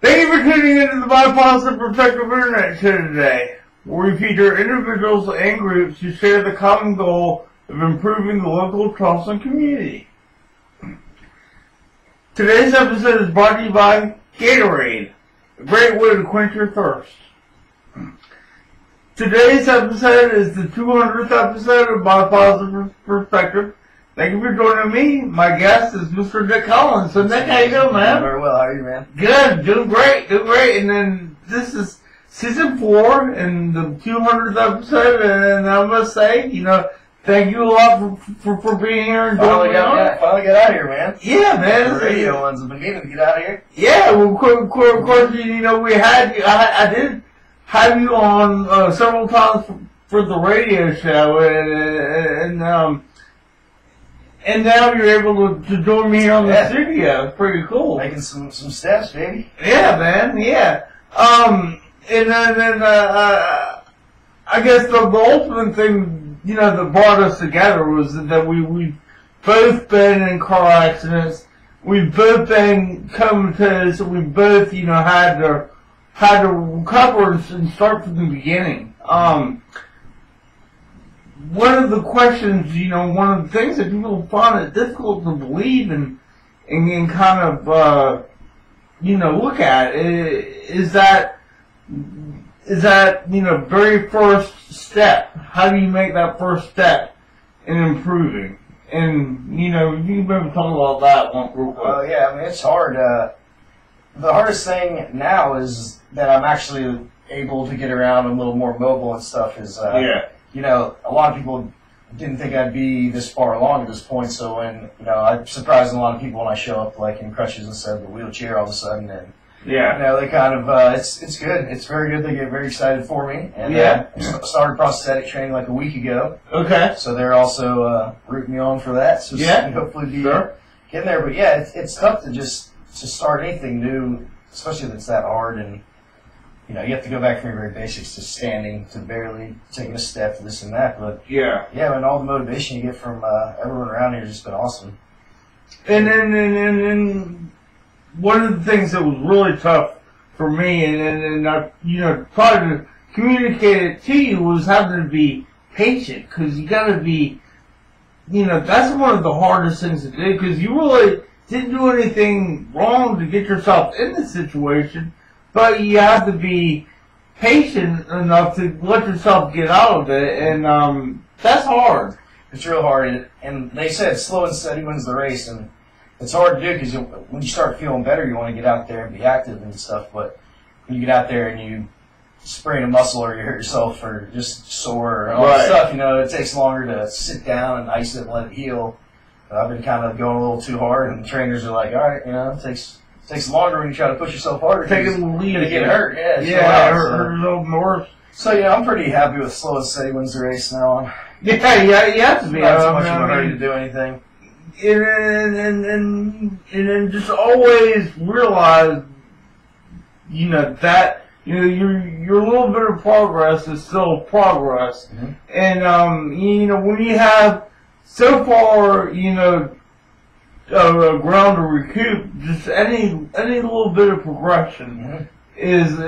Thank you for tuning into the Bipartisan Perspective Internet Show today, where we feature individuals and groups who share the common goal of improving the local Charleston community. Today's episode is brought to you by Gatorade, a great way to quench your thirst. Today's episode is the 200th episode of Bipartisan Perspective. Thank you for joining me. My guest is Mr. Nick Collins. So Nick, how you doing, man? Very well. How are you, man? Good. Doing great. And then this is season 4 and the 200th episode. And I must say, thank you a lot for being here and finally got out of here, man. Yeah, man. The radio ones have been meaning to get out of here. Yeah. Well, of course, we had you. I did have you on several times for the radio show, and now you're able to join me here on the studio. It's pretty cool. Making some steps, baby. Yeah, man. Yeah. And then I guess the ultimate thing, that brought us together was that we've both been in car accidents. We've both been comatose. We both, had to recover and start from the beginning. One of the questions, one of the things that people find it difficult to believe and kind of, look at is that, very first step. How do you make that first step in improving? And, you can maybe talk about that one real quick. Well, yeah, I mean, it's hard. The hardest thing now is that I'm actually able to get around a little more mobile and stuff is, a lot of people didn't think I'd be this far along at this point, so when, I surprised a lot of people when I show up, like, in crutches instead of the wheelchair all of a sudden, and, they kind of, it's good. It's very good. They get very excited for me, and, started prosthetic training like a week ago. Okay. So they're also, rooting me on for that, so hopefully be getting there, but yeah, it's tough to start anything new, especially if it's that hard, and, you have to go back from your very basics to standing, to barely taking a step, to this and that. But and all the motivation you get from everyone around here has just been awesome. And then one of the things that was really tough for me, and I tried to communicate it to you, was having to be patient, because you got to be, that's one of the hardest things to do, because you really didn't do anything wrong to get yourself in this situation. But you have to be patient enough to let yourself get out of it, and that's hard. It's real hard, and they said slow and steady wins the race, and it's hard to do because when you start feeling better, you want to get out there and be active and stuff, but when you get out there and you sprain a muscle or you hurt yourself or just sore or all that stuff, it takes longer to sit down and ice it and let it heal. I've been kind of going a little too hard, and the trainers are like, all right, it takes longer when you try to push yourself harder. Take a lead to get hurt. Hurt a little more. So I'm pretty happy with slow and steady wins the race now. Yeah, you have to be. Not too much of a hurry to do anything. And then just always realize, that your little bit of progress is still progress. Mm-hmm. And when you have so far, ground to recoup, just any little bit of progression is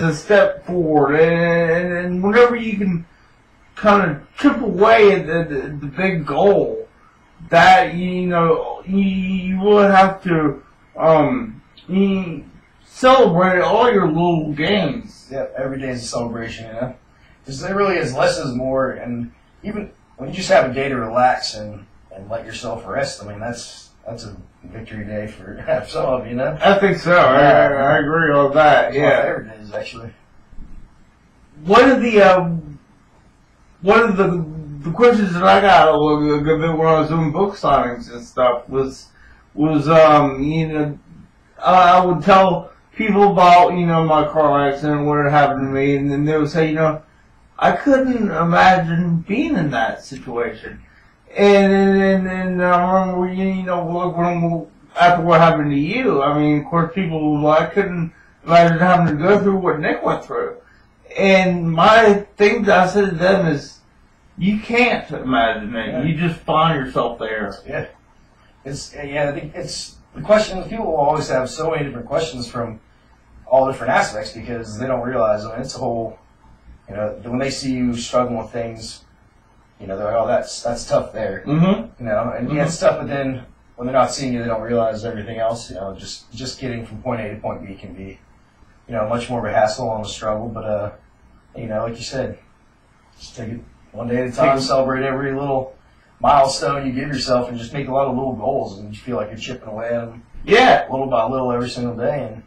a step forward, and whenever you can kind of chip away at the big goal, that you will have to celebrate all your little gains. Yeah, every day is a celebration, because there really is less is more, and even when you just have a day to relax and let yourself rest, I mean, that's a victory day for some of you, I think so. I agree on that. That's my favorite days, actually. One of the questions that I got when I was doing book signings and stuff was I would tell people about my car accident, what had happened to me, and then they would say, I couldn't imagine being in that situation. And I remember, after what happened to you, I mean, of course, people, I couldn't imagine having to go through what Nick went through. And my thing that I said to them is, you can't imagine it. Yeah. You just find yourself there. Yeah. I think it's the question. People will always have so many different questions from all different aspects because they don't realize. I mean, it's a whole, you know, when they see you struggling with things, you know, they're like, oh, that's tough there. Mm-hmm. You know, and yeah, it's tough, but then when they're not seeing you, they don't realize everything else. You know, just getting from point A to point B can be, you know, much more of a hassle and a struggle. But you know, like you said, just take it one day at a time, celebrate every little milestone you give yourself, and just make a lot of little goals, and you feel like you're chipping away at them. Yeah, little by little every single day. And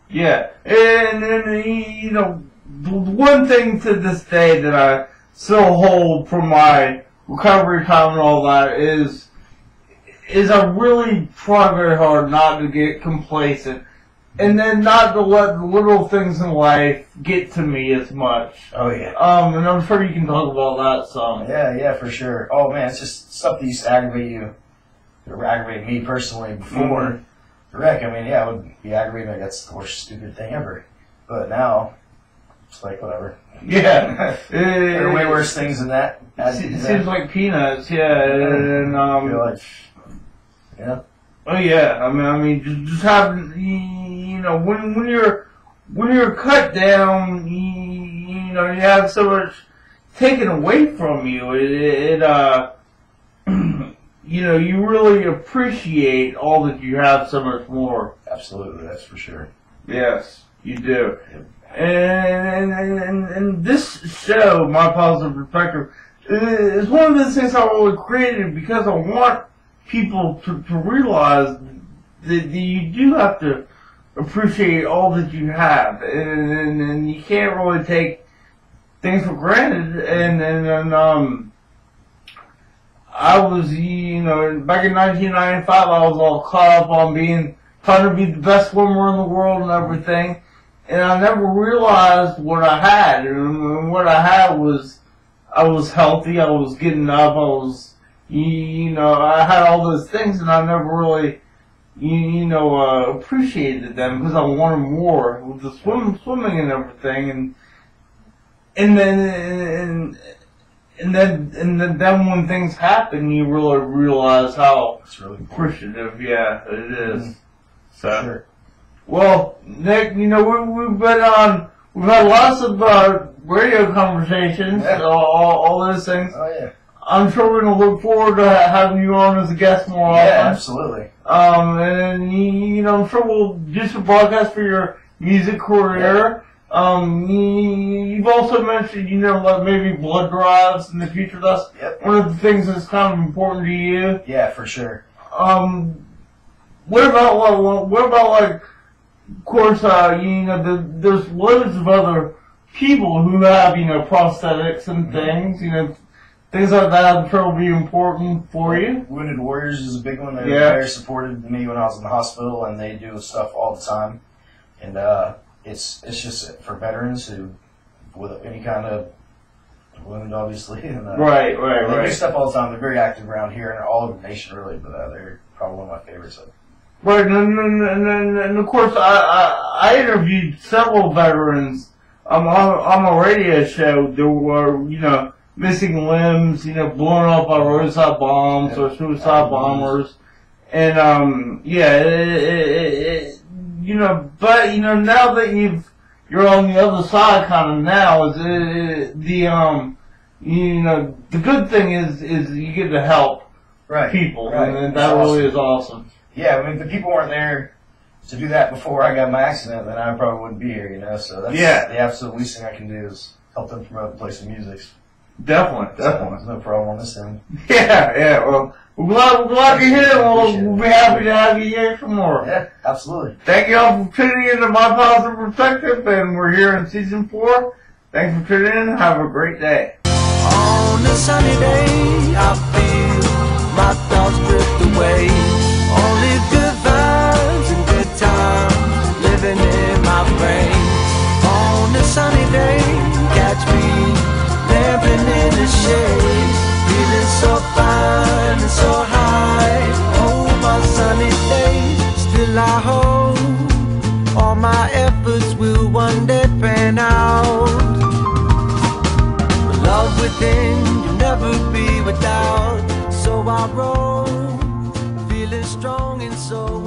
yeah, and you know, the one thing to this day that I still hold from my recovery time and all that is I really try very hard not to get complacent, and then not to let the little things in life get to me as much. Oh yeah. And I'm sure you can talk about that some. Yeah, for sure. Oh man, it's just stuff that used to aggravate you, or aggravate me personally before the wreck. I mean, yeah, it would be aggravating. Like, that's the worst stupid thing ever. But now, it's like whatever. Yeah. There are way worse things than that. It seems like peanuts. Yeah, and you're like, yeah. Oh yeah, I mean, just having, you know, when you're cut down, you know, you have so much taken away from you. You know, you really appreciate all that you have so much more. Absolutely, that's for sure. Yes, you do. And this show, My Positive Perspective, is one of those things I really created because I want people to realize that you do have to appreciate all that you have, and you can't really take things for granted. And I was, you know, back in 1995, I was all caught up on trying to be the best swimmer in the world and everything, and I never realized what I had. And what I had was, I was healthy, I was getting up, I was, you know, I had all those things, and I never really, you know, appreciated them because I wanted more with the swimming and everything, and then when things happen, you really realize how appreciative, yeah, it is. So, sure. Well, Nick, you know, we've had lots of radio conversations, all those things. Oh yeah. I'm sure we're going to look forward to having you on as a guest more often. Yeah, absolutely. And you know, I'm sure we'll do some broadcasts for your music career. You've also mentioned, you know, like maybe blood drives in the future. That's one of the things that's kind of important to you. Yeah, for sure. What about like, of course, you know, there's loads of other people who have, you know, prosthetics and things, you know, things like that I'm sure will be important for you. Wounded Warriors is a big one. They very supported me when I was in the hospital, and they do stuff all the time. And it's just for veterans who, with any kind of wound, obviously. And, right. They do stuff all the time. They're very active around here and all over the nation, really. But they're probably one of my favorites. Right, and of course, I interviewed several veterans on a radio show that were, you know, missing limbs, you know, blown up by roadside bombs or suicide bombers, and you know, but you know, now that you're on the other side, kind of now, is you know, the good thing is you get to help people, and that really is awesome. Yeah, I mean, if the people weren't there to do that before I got my accident, then I probably wouldn't be here, you know. So that's the absolute least thing I can do is help them promote and play some music. Definitely. There's no problem on this end. Yeah. Well, we're glad you're here. We'll be happy to have you here for more. Yeah, absolutely. Thank you all for tuning in to My Positive Perspective, and we're here in season 4. Thanks for tuning in. Have a great day. On a sunny day, I feel my thoughts drift away. Only good vibes and good times living in my brain. On a sunny day, catch me lamping in the shade, feeling so fine and so high. Oh, my sunny day, still I hope all my efforts will one day pan out. The love within you'll never be without, so I roll, feeling strong and so